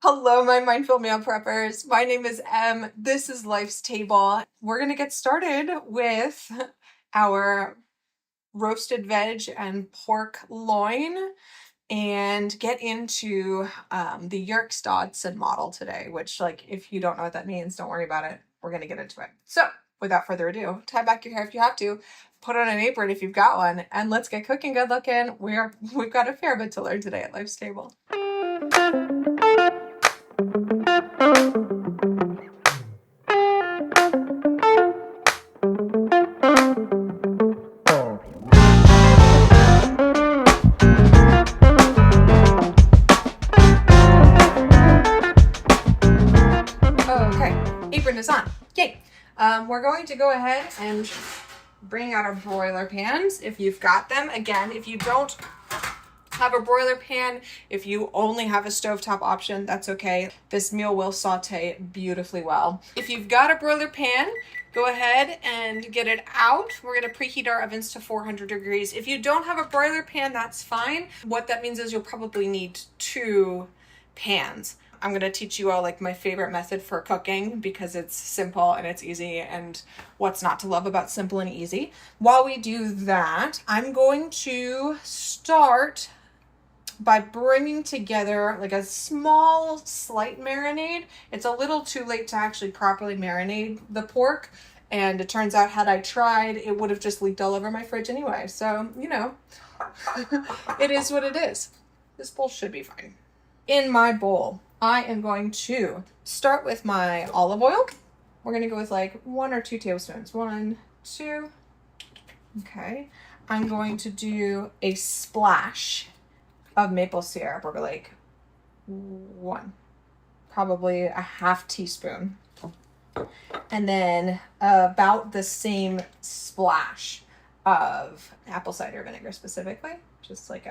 Hello, my mindful meal preppers. My name is Em. This is Life's Table. We're going to get started with our roasted veg and pork loin and get into the Yerkes Dodson model today, which, like, if you don't know what that means, don't worry about it. We're going to get into it. So, without further ado, tie back your hair if you have to, put on an apron if you've got one, and let's get cooking. Good looking. We've got a fair bit to learn today at Life's Table. Apron is on. Yay! We're going to go ahead and bring out our broiler pans if you've got them. Again, if you don't have a broiler pan, if you only have a stovetop option, that's okay. This meal will saute beautifully well. If you've got a broiler pan, go ahead and get it out. We're going to preheat our ovens to 400 degrees. If you don't have a broiler pan, that's fine. What that means is you'll probably need 2 pans. I'm going to teach you all like my favorite method for cooking because it's simple and it's easy, and what's not to love about simple and easy. While we do that, I'm going to start by bringing together like a small slight marinade. It's a little too late to actually properly marinate the pork, and it turns out had I tried, it would have just leaked all over my fridge anyway. So, you know, it is what it is. This bowl should be fine. In my bowl, I am going to start with my olive oil. We're going to go with like 1 or 2 tablespoons. 1, 2. Okay. I'm going to do a splash of maple syrup, or like 1, probably a half teaspoon. And then about the same splash of apple cider vinegar specifically. Just like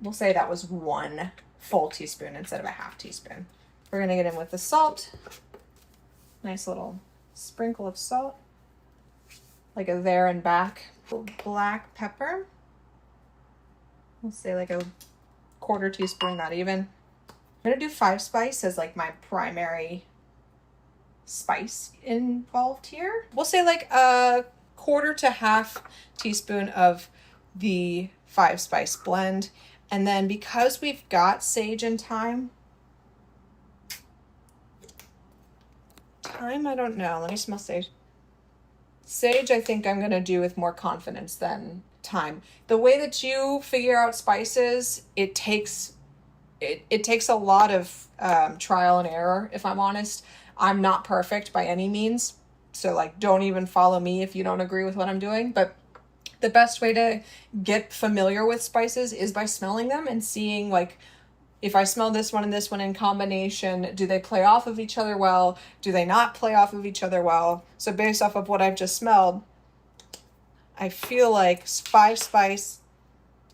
we'll say that was 1 full teaspoon instead of a half teaspoon. We're going to get in with the salt. Nice little sprinkle of salt. Like a there and back. Black pepper. We'll say like a 1/4 teaspoon, not even. I'm going to do 5 spice as like my primary spice involved here. We'll say like a 1/4 to half teaspoon of the 5 spice blend. And then because we've got sage and thyme, I don't know. Let me smell sage. Sage, I think I'm going to do with more confidence than thyme. The way that you figure out spices, it takes a lot of trial and error, if I'm honest. I'm not perfect by any means. So like, don't even follow me if you don't agree with what I'm doing. But the best way to get familiar with spices is by smelling them and seeing, like, if I smell this one and this one in combination, do they play off of each other well? Do they not play off of each other well? So based off of what I've just smelled, I feel like 5 spice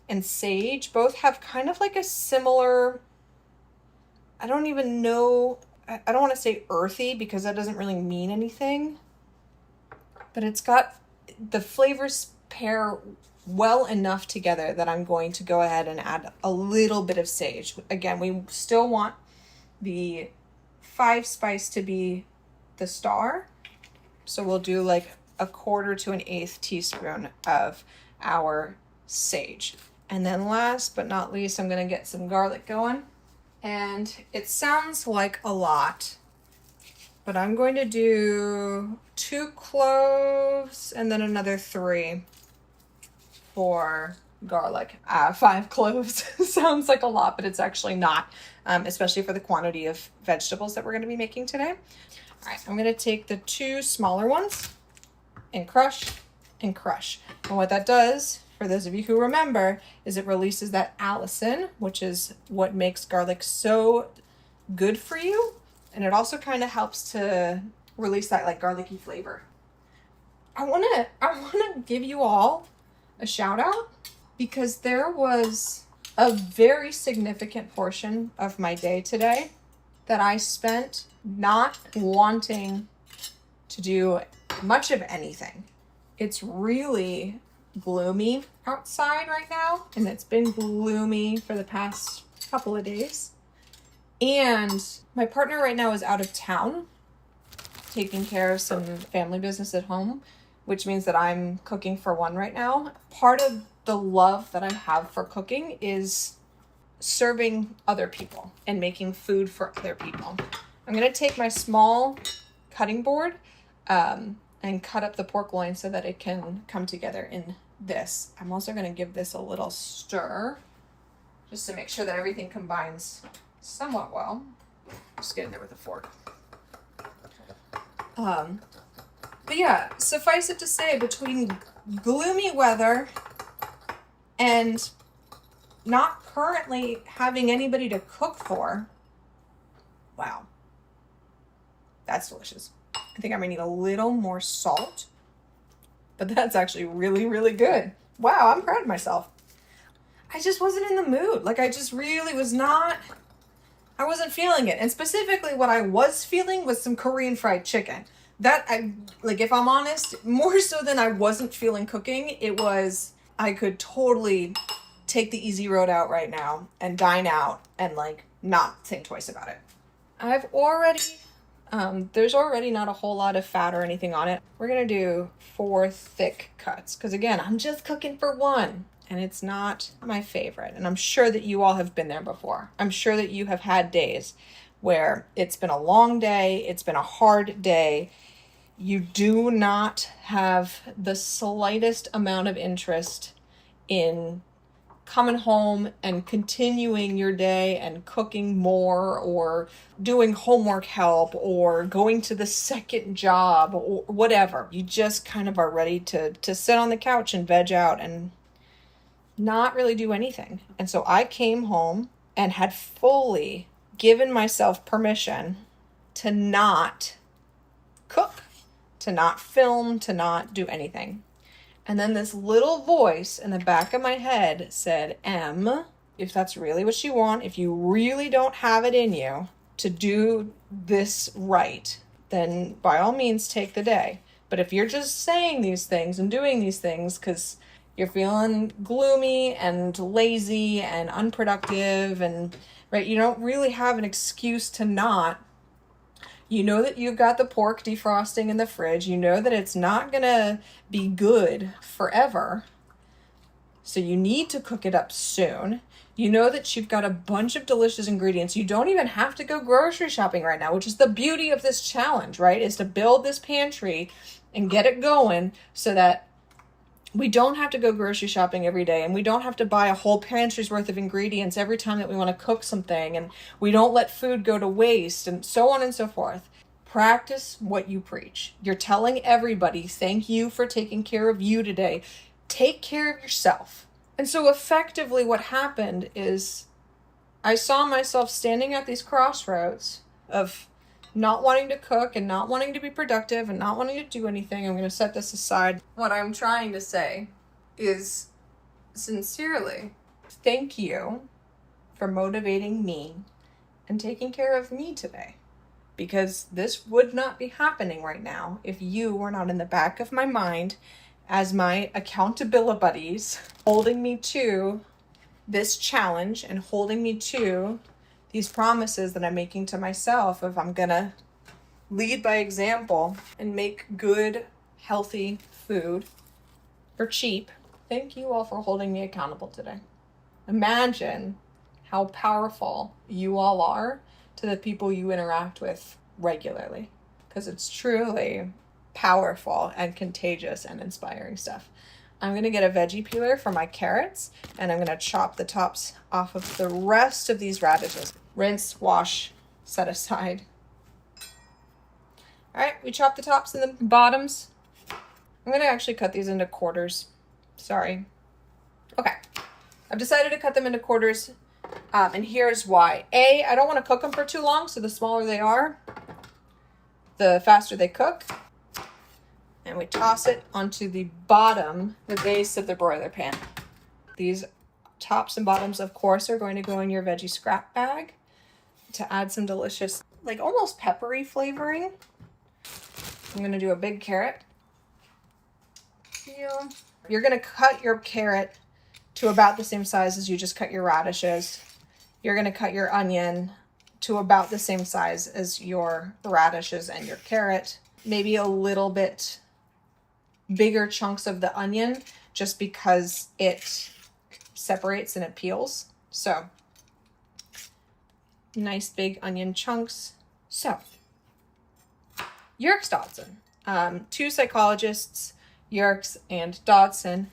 and sage both have kind of like a similar, I don't even know, I don't want to say earthy because that doesn't really mean anything, but it's got the flavors pair well enough together that I'm going to go ahead and add a little bit of sage. Again, we still want the 5 spice to be the star. So we'll do like a 1/4 to an 1/8 teaspoon of our sage. And then last but not least, I'm going to get some garlic going. And it sounds like a lot, but I'm going to do 2 cloves and then another 3 for garlic. 5 cloves sounds like a lot, but it's actually not, especially for the quantity of vegetables that we're going to be making today. All right, I'm going to take the 2 smaller ones and crush and crush. And what that does, for those of you who remember, is it releases that allicin, which is what makes garlic so good for you. And it also kind of helps to release that like garlicky flavor. I want to give you all a shout out because there was a very significant portion of my day today that I spent not wanting to do much of anything. It's really gloomy outside right now, and it's been gloomy for the past couple of days. And my partner right now is out of town taking care of some family business at home, which means that I'm cooking for one right now. Part of the love that I have for cooking is serving other people and making food for other people. I'm going to take my small cutting board and cut up the pork loin so that it can come together in this. I'm also going to give this a little stir just to make sure that everything combines somewhat well. Just get in there with a fork. But yeah, suffice it to say, between gloomy weather and not currently having anybody to cook for, wow, that's delicious. I think I'm gonna need a little more salt, but that's actually really, really good. Wow, I'm proud of myself. I just wasn't in the mood. Like, I just really was not, I wasn't feeling it. And specifically what I was feeling was some Korean fried chicken. That, if I'm honest, more so than I wasn't feeling cooking, it was, I could totally take the easy road out right now and dine out and not think twice about it. I've already, there's already not a whole lot of fat or anything on it. We're gonna do 4 thick cuts, because again, I'm just cooking for one and it's not my favorite. And I'm sure that you all have been there before. I'm sure that you have had days where it's been a long day, it's been a hard day. You do not have the slightest amount of interest in coming home and continuing your day and cooking more or doing homework help or going to the second job or whatever. You just kind of are ready to sit on the couch and veg out and not really do anything. And so I came home and had fully given myself permission to not cook, to not film, to not do anything. And then this little voice in the back of my head said, Em, if that's really what you want, if you really don't have it in you to do this right, then by all means take the day. But if you're just saying these things and doing these things because you're feeling gloomy and lazy and unproductive and right, you don't really have an excuse to not. You know that you've got the pork defrosting in the fridge. You know that it's not going to be good forever. So you need to cook it up soon. You know that you've got a bunch of delicious ingredients. You don't even have to go grocery shopping right now, which is the beauty of this challenge, right? Is to build this pantry and get it going so that we don't have to go grocery shopping every day, and we don't have to buy a whole pantry's worth of ingredients every time that we want to cook something, and we don't let food go to waste, and so on and so forth. Practice what you preach. You're telling everybody, thank you for taking care of you today. Take care of yourself. And so effectively what happened is I saw myself standing at these crossroads of not wanting to cook and not wanting to be productive and not wanting to do anything. I'm going to set this aside. What I'm trying to say is sincerely, thank you for motivating me and taking care of me today. Because this would not be happening right now if you were not in the back of my mind as my accountability buddies, holding me to this challenge and holding me to these promises that I'm making to myself of I'm gonna lead by example and make good, healthy food for cheap. Thank you all for holding me accountable today. Imagine how powerful you all are to the people you interact with regularly, because it's truly powerful and contagious and inspiring stuff. I'm going to get a veggie peeler for my carrots, and I'm going to chop the tops off of the rest of these radishes. Rinse, wash, set aside. All right, we chop the tops and the bottoms. I'm going to actually cut these into quarters. Sorry. Okay, I've decided to cut them into quarters, and here's why. A, I don't want to cook them for too long, so the smaller they are, the faster they cook. And we toss it onto the bottom, the base of the broiler pan. These tops and bottoms, of course, are going to go in your veggie scrap bag to add some delicious, almost peppery flavoring. I'm going to do a big carrot. You're going to cut your carrot to about the same size as you just cut your radishes. You're going to cut your onion to about the same size as your radishes and your carrot. Maybe a little bit bigger chunks of the onion just because it separates and it peels. So nice big onion chunks. So Yerkes Dodson, two psychologists, Yerkes and Dodson,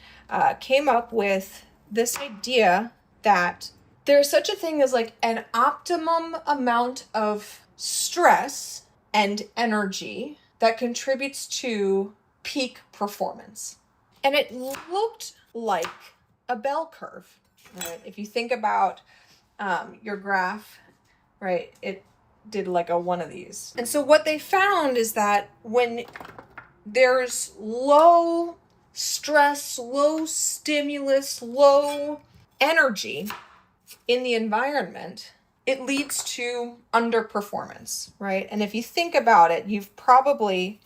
came up with this idea that there's such a thing as like an optimum amount of stress and energy that contributes to peak performance. And it looked like a bell curve, right? If you think about your graph, right, it did like a one of these. And so what they found is that when there's low stress, low stimulus, low energy in the environment, it leads to underperformance, right? And if you think about it, you've probably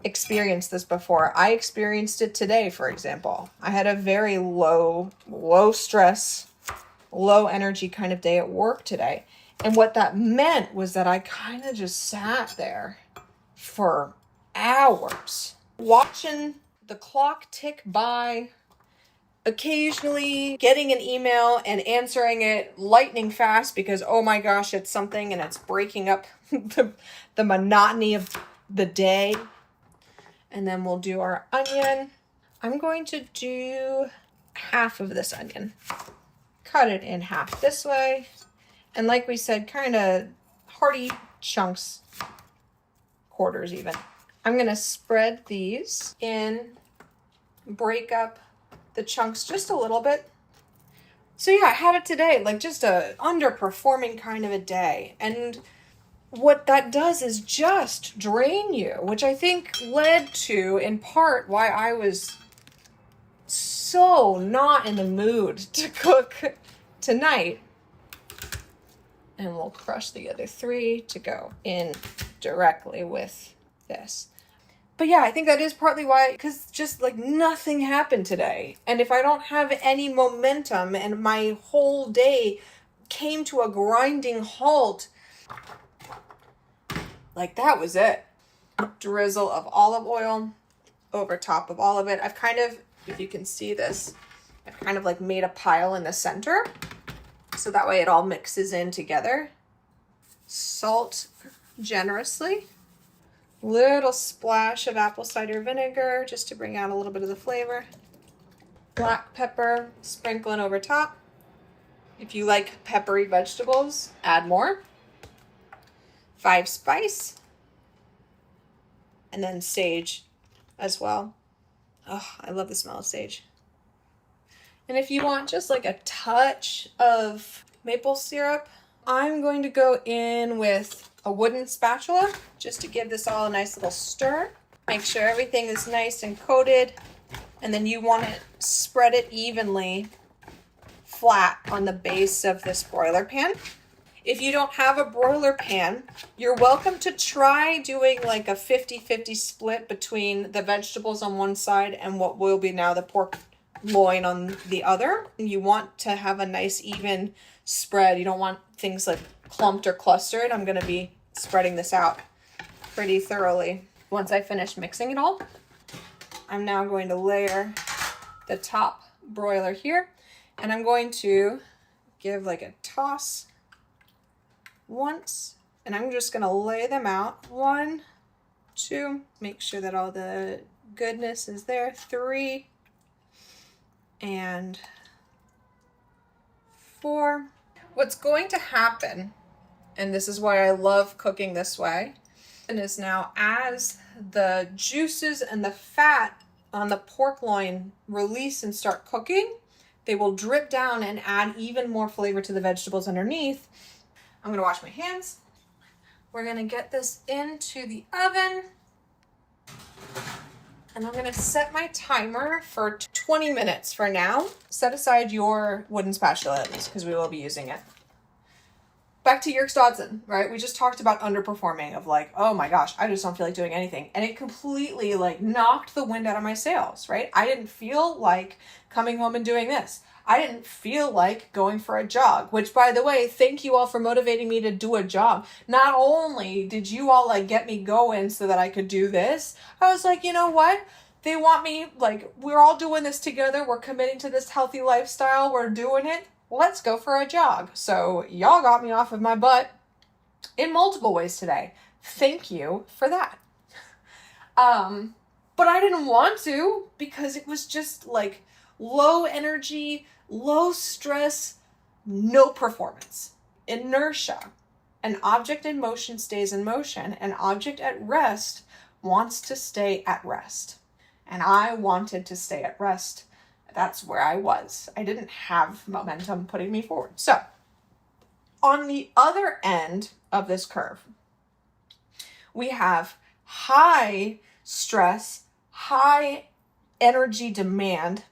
experienced this before. I experienced it today, for example. I had a very low stress, low energy kind of day at work today. And what that meant was that I kind of just sat there for hours watching the clock tick by, occasionally getting an email and answering it lightning fast because, oh my gosh, it's something and it's breaking up the monotony of the day. And then we'll do our onion. I'm going to do half of this onion. Cut it in half this way. And like we said, kind of hearty chunks, quarters even. I'm going to spread these in, break up the chunks just a little bit. So yeah, I had it today, like just a underperforming kind of a day. And what that does is just drain you, which I think led to, in part, why I was so not in the mood to cook tonight. And we'll crush the other three to go in directly with this. But yeah, I think that is partly why, because just like nothing happened today. And if I don't have any momentum and my whole day came to a grinding halt, like that was it. Drizzle of olive oil over top of all of it. I've kind of, if you can see this, I've kind of like made a pile in the center. So that way it all mixes in together. Salt generously. Little splash of apple cider vinegar just to bring out a little bit of the flavor. Black pepper, sprinkling over top. If you like peppery vegetables, add more. 5 spice. And then sage as well. Oh, I love the smell of sage. And if you want just like a touch of maple syrup, I'm going to go in with a wooden spatula just to give this all a nice little stir. Make sure everything is nice and coated. And then you want to spread it evenly flat on the base of this broiler pan. If you don't have a broiler pan, you're welcome to try doing like a 50-50 split between the vegetables on one side and what will be now the pork loin on the other. You want to have a nice even spread. You don't want things like clumped or clustered. I'm going to be spreading this out pretty thoroughly. Once I finish mixing it all, I'm now going to layer the top broiler here, and I'm going to give like a toss once, and I'm just going to lay them out. 1, 2, make sure that all the goodness is there. 3 and 4. What's going to happen, and this is why I love cooking this way, and is now as the juices and the fat on the pork loin release and start cooking, they will drip down and add even more flavor to the vegetables underneath. I'm going to wash my hands. We're going to get this into the oven. And I'm going to set my timer for 20 minutes for now. Set aside your wooden spatula at least, because we will be using it. Back to Yerkes Dodson, right? We just talked about underperforming of like, oh my gosh, I just don't feel like doing anything. And it completely like knocked the wind out of my sails, right? I didn't feel like coming home and doing this. I didn't feel like going for a jog, which, by the way, thank you all for motivating me to do a jog. Not only did you all like get me going so that I could do this, I was like, you know what? They want me, like, we're all doing this together. We're committing to this healthy lifestyle. We're doing it. Let's go for a jog. So y'all got me off of my butt in multiple ways today. Thank you for that. But I didn't want to because it was just like low energy, low stress, no performance. Inertia. An object in motion stays in motion. An object at rest wants to stay at rest. And I wanted to stay at rest. That's where I was. I didn't have momentum putting me forward. So, on the other end of this curve, we have high stress, high energy demand.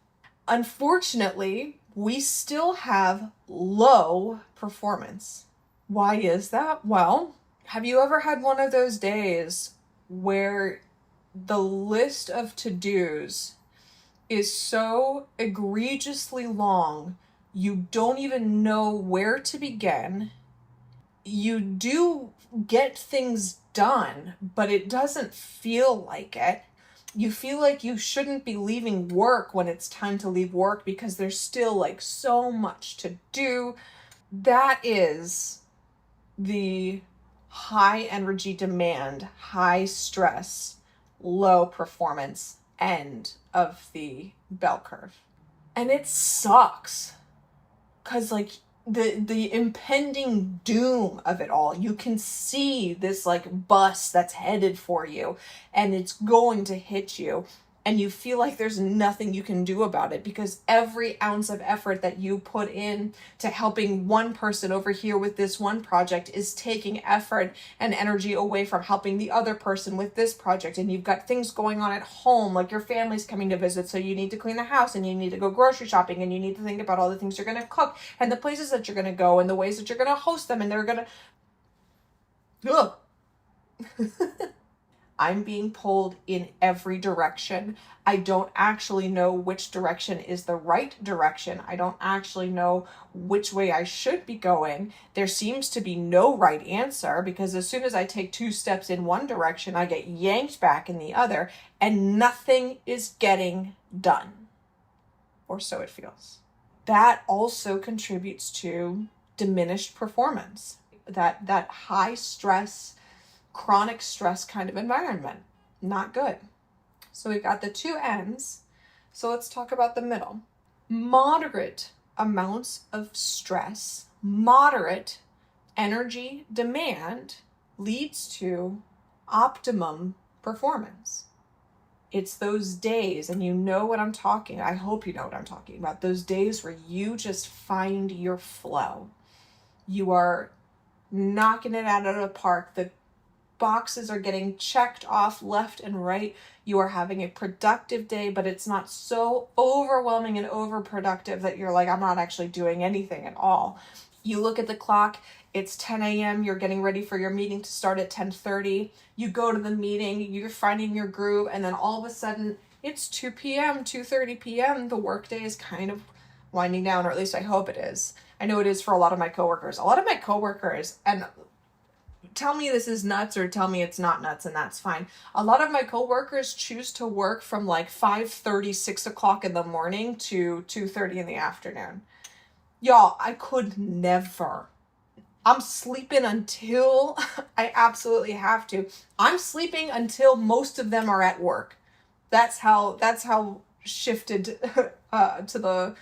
Unfortunately, we still have low performance. Why is that? Well, have you ever had one of those days where the list of to-dos is so egregiously long, you don't even know where to begin? You do get things done, but it doesn't feel like it. You feel like you shouldn't be leaving work when it's time to leave work because there's still like so much to do. That is the high energy demand, high stress, low performance end of the bell curve. And it sucks because like the impending doom of it all, you can see this like bus that's headed for you and it's going to hit you, and you feel like there's nothing you can do about it because every ounce of effort that you put in to helping one person over here with this one project is taking effort and energy away from helping the other person with this project. And you've got things going on at home, like your family's coming to visit, so you need to clean the house and you need to go grocery shopping and you need to think about all the things you're going to cook and the places that you're going to go and the ways that you're going to host them, and they're going to... Ugh. I'm being pulled in every direction. I don't actually know which direction is the right direction. I don't actually know which way I should be going. There seems to be no right answer because as soon as I take 2 steps in one direction, I get yanked back in the other, and nothing is getting done. Or so it feels. That also contributes to diminished performance. That high stress, chronic stress kind of environment. Not good. So we've got the two ends. So let's talk about the middle. Moderate amounts of stress, moderate energy demand leads to optimum performance. It's those days, and you know what I'm talking, I hope you know what I'm talking about, those days where you just find your flow. You are knocking it out of the park. The boxes are getting checked off left and right. You are having a productive day, but it's not so overwhelming and overproductive that you're like, I'm not actually doing anything at all. You look at the clock, it's 10 a.m., you're getting ready for your meeting to start at 10:30. You go to the meeting, you're finding your groove, and then all of a sudden it's 2 p.m., 2:30 p.m. The workday is kind of winding down, or at least I hope it is. I know it is for a lot of my coworkers. A lot of my coworkers, and tell me this is nuts or tell me it's not nuts, and that's fine. A lot of my coworkers choose to work from like 5:30, 6 o'clock in the morning to 2:30 in the afternoon. Y'all, I could never. I'm sleeping until I absolutely have to. I'm sleeping until most of them are at work. That's how shifted to the,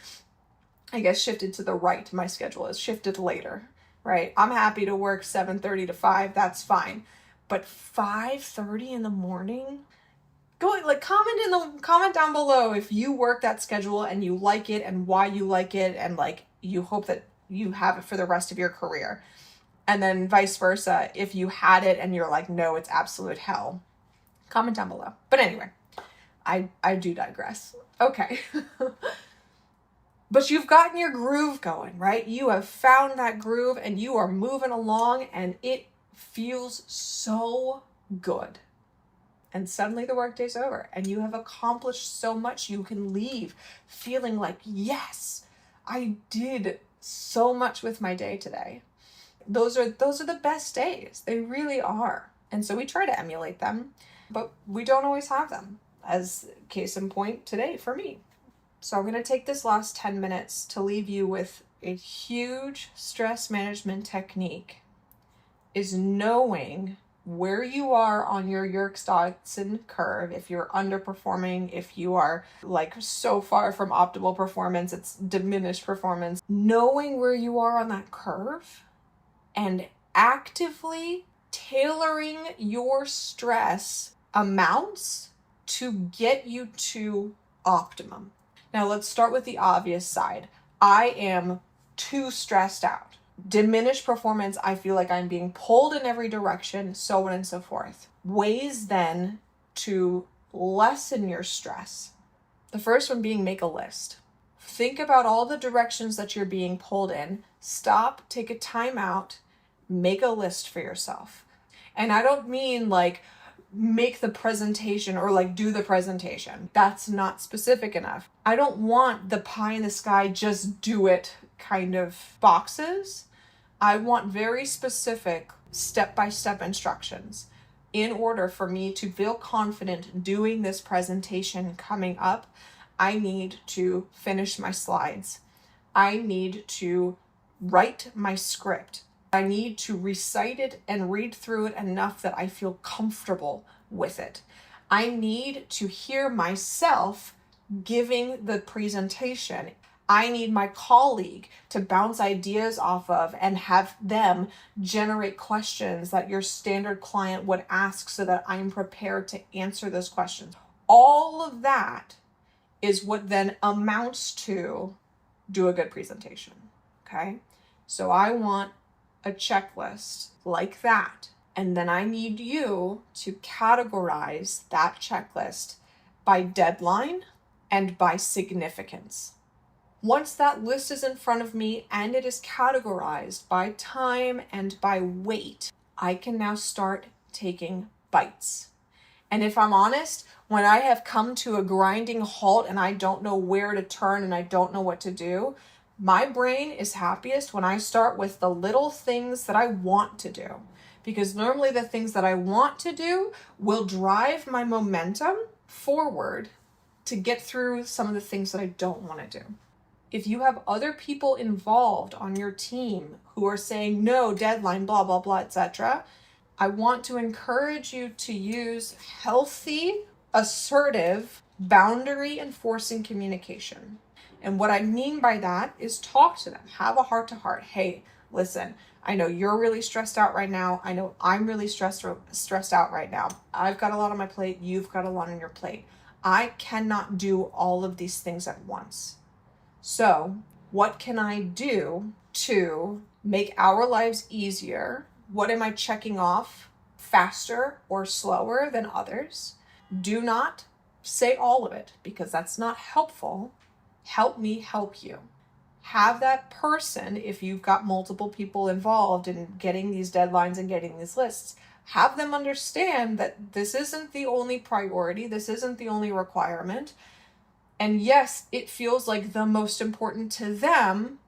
I guess shifted to the right my schedule is, shifted later. Right? I'm happy to work 7:30 to 5. That's fine. But 5:30 in the morning? Go like comment down below if you work that schedule and you like it and why you like it and like you hope that you have it for the rest of your career. And then vice versa, if you had it and you're like, no, it's absolute hell. Comment down below. But anyway, I do digress. Okay. But you've gotten your groove going, right? You have found that groove and you are moving along and it feels so good. And suddenly the workday's over and you have accomplished so much. You can leave feeling like, yes, I did so much with my day today. Those are the best days. They really are. And so we try to emulate them, but we don't always have them, as case in point today for me. So I'm going to take this last 10 minutes to leave you with a huge stress management technique is knowing where you are on your Yerkes-Dodson curve. If you're underperforming, if you are like so far from optimal performance, it's diminished performance, knowing where you are on that curve and actively tailoring your stress amounts to get you to optimum. Now let's start with the obvious side. I am too stressed out. Diminished performance, I feel like I'm being pulled in every direction, so on and so forth. Ways then to lessen your stress. The first one being make a list. Think about all the directions that you're being pulled in. Stop, take a time out, make a list for yourself. And I don't mean like make the presentation or like do the presentation. That's not specific enough. I don't want the pie in the sky, just do it kind of boxes. I want very specific step-by-step instructions in order for me to feel confident doing this presentation coming up. I need to finish my slides. I need to write my script. I need to recite it and read through it enough that I feel comfortable with it. I need to hear myself giving the presentation. I need my colleague to bounce ideas off of and have them generate questions that your standard client would ask so that I'm prepared to answer those questions. All of that is what then amounts to do a good presentation, okay? So I want a checklist like that. And then I need you to categorize that checklist by deadline and by significance. Once that list is in front of me and it is categorized by time and by weight, I can now start taking bites. And if I'm honest, when I have come to a grinding halt and I don't know where to turn and I don't know what to do, my brain is happiest when I start with the little things that I want to do. Because normally the things that I want to do will drive my momentum forward to get through some of the things that I don't want to do. If you have other people involved on your team who are saying no, deadline, blah, blah, blah, etc., I want to encourage you to use healthy, assertive, boundary enforcing communication. And what I mean by that is talk to them, have a heart-to-heart. Hey, listen, I know you're really stressed out right now. I know I'm really stressed out right now. I've got a lot on my plate. You've got a lot on your plate. I cannot do all of these things at once. So what can I do to make our lives easier? What am I checking off faster or slower than others? Do not say all of it because that's not helpful. Help me help you. Have that person, if you've got multiple people involved in getting these deadlines and getting these lists, have them understand that this isn't the only priority, this isn't the only requirement. And yes, it feels like the most important to them,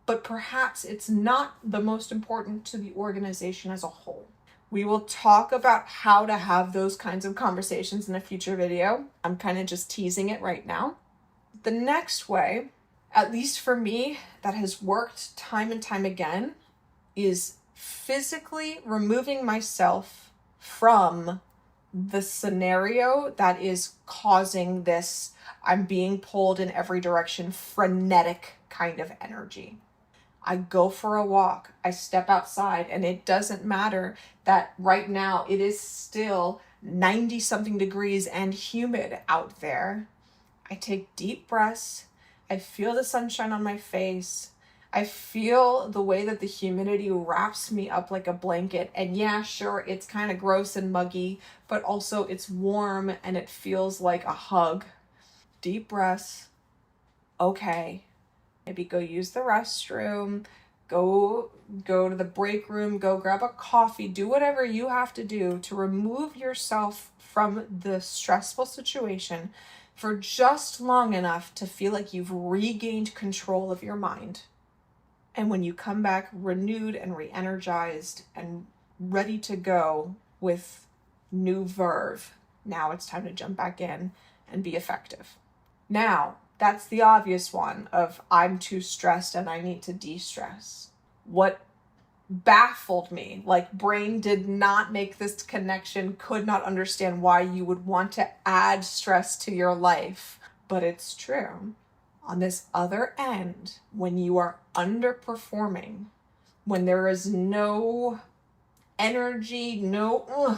but perhaps it's not the most important to the organization as a whole. We will talk about how to have those kinds of conversations in a future video. I'm kind of just teasing it right now. The next way, at least for me, that has worked time and time again, is physically removing myself from the scenario that is causing this I'm being pulled in every direction, frenetic kind of energy. I go for a walk, I step outside, and it doesn't matter that right now it is still 90 something degrees and humid out there. I take deep breaths. I feel the sunshine on my face. I feel the way that the humidity wraps me up like a blanket. And yeah, sure, it's kind of gross and muggy, but also it's warm and it feels like a hug. Deep breaths. Okay. Maybe go use the restroom. Go to the break room. Go grab a coffee. Do whatever you have to do to remove yourself from the stressful situation for just long enough to feel like you've regained control of your mind. And when you come back renewed and re-energized and ready to go with new verve, now it's time to jump back in and be effective. Now, that's the obvious one of I'm too stressed and I need to de-stress. What baffled me, like brain did not make this connection, could not understand why you would want to add stress to your life, but it's true. On this other end, when you are underperforming, when there is no energy, no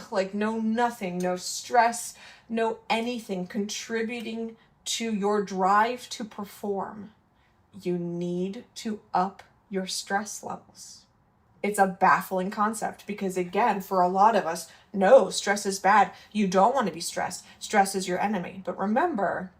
nothing, no stress, no anything contributing to your drive to perform, you need to up your stress levels. It's a baffling concept because, again, for a lot of us, no, stress is bad. You don't want to be stressed. Stress is your enemy. But remember,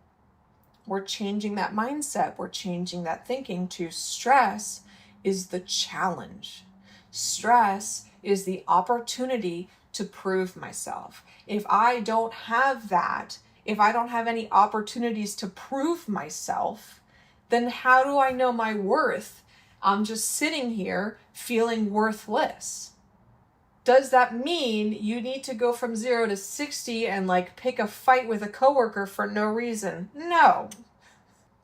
we're changing that mindset. We're changing that thinking to stress is the challenge. Stress is the opportunity to prove myself. If I don't have that, if I don't have any opportunities to prove myself, then how do I know my worth? I'm just sitting here feeling worthless. Does that mean you need to go from 0 to 60 and like pick a fight with a coworker for no reason? No.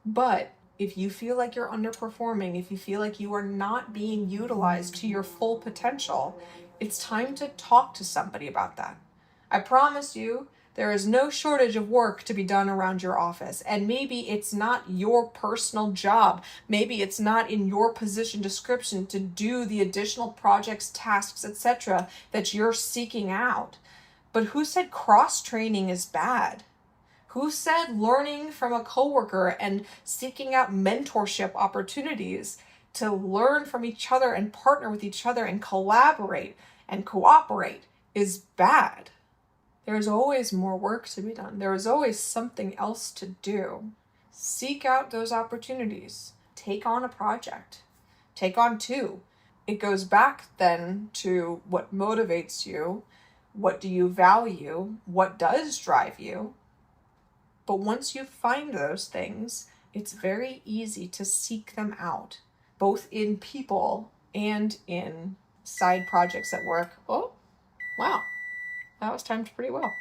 But if you feel like you're underperforming, if you feel like you are not being utilized to your full potential, it's time to talk to somebody about that. I promise you, there is no shortage of work to be done around your office. And maybe it's not your personal job. Maybe it's not in your position description to do the additional projects, tasks, etc. that you're seeking out. But who said cross-training is bad? Who said learning from a coworker and seeking out mentorship opportunities to learn from each other and partner with each other and collaborate and cooperate is bad? There is always more work to be done. There is always something else to do. Seek out those opportunities. Take on a project. Take on 2. It goes back then to what motivates you. What do you value? What does drive you? But once you find those things, it's very easy to seek them out, both in people and in side projects at work. Oh, wow. That was timed pretty well.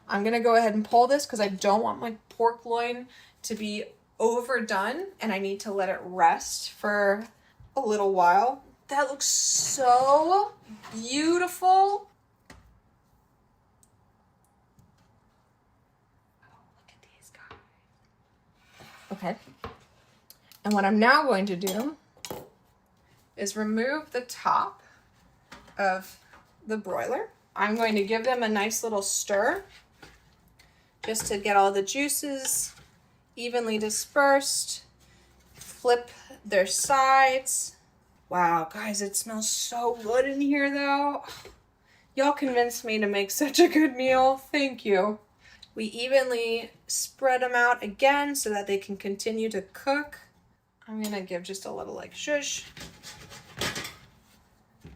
I'm going to go ahead and pull this because I don't want my pork loin to be overdone and I need to let it rest for a little while. That looks so beautiful. Oh, look at these guys. Okay. And what I'm now going to do is remove the top of the broiler. I'm going to give them a nice little stir just to get all the juices evenly dispersed. Flip their sides. Wow, guys, it smells so good in here though. Y'all convinced me to make such a good meal. Thank you. We evenly spread them out again so that they can continue to cook. I'm gonna give just a little like shush.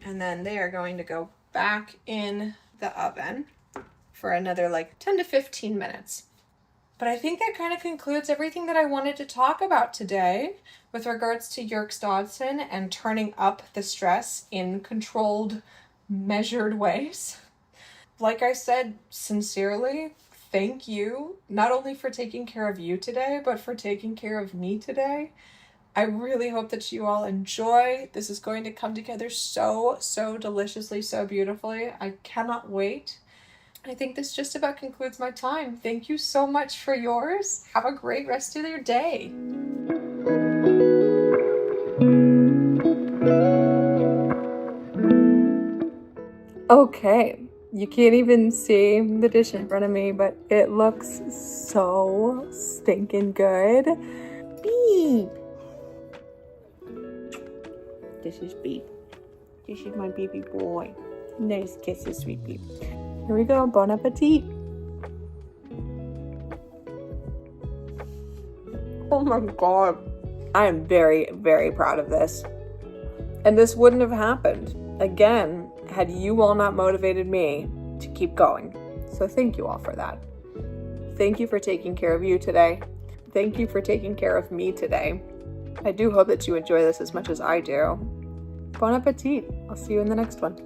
And then they are going to go back in the oven for another like 10 to 15 minutes. But I think that kind of concludes everything that I wanted to talk about today with regards to Yerkes-Dodson and turning up the stress in controlled, measured ways. Like I said, sincerely, thank you, not only for taking care of you today, but for taking care of me today. I really hope that you all enjoy. This is going to come together so deliciously, so beautifully. I cannot wait. I think this just about concludes my time. Thank you so much for yours. Have a great rest of your day. Okay, you can't even see the dish in front of me, but it looks so stinking good. Beep. This is Beep. This is my baby boy. Nice kisses, sweet Beep. Here we go. Bon appetit. Oh my God. I am very, very proud of this. And this wouldn't have happened, again, had you all not motivated me to keep going. So thank you all for that. Thank you for taking care of you today. Thank you for taking care of me today. I do hope that you enjoy this as much as I do. Bon appetit. I'll see you in the next one.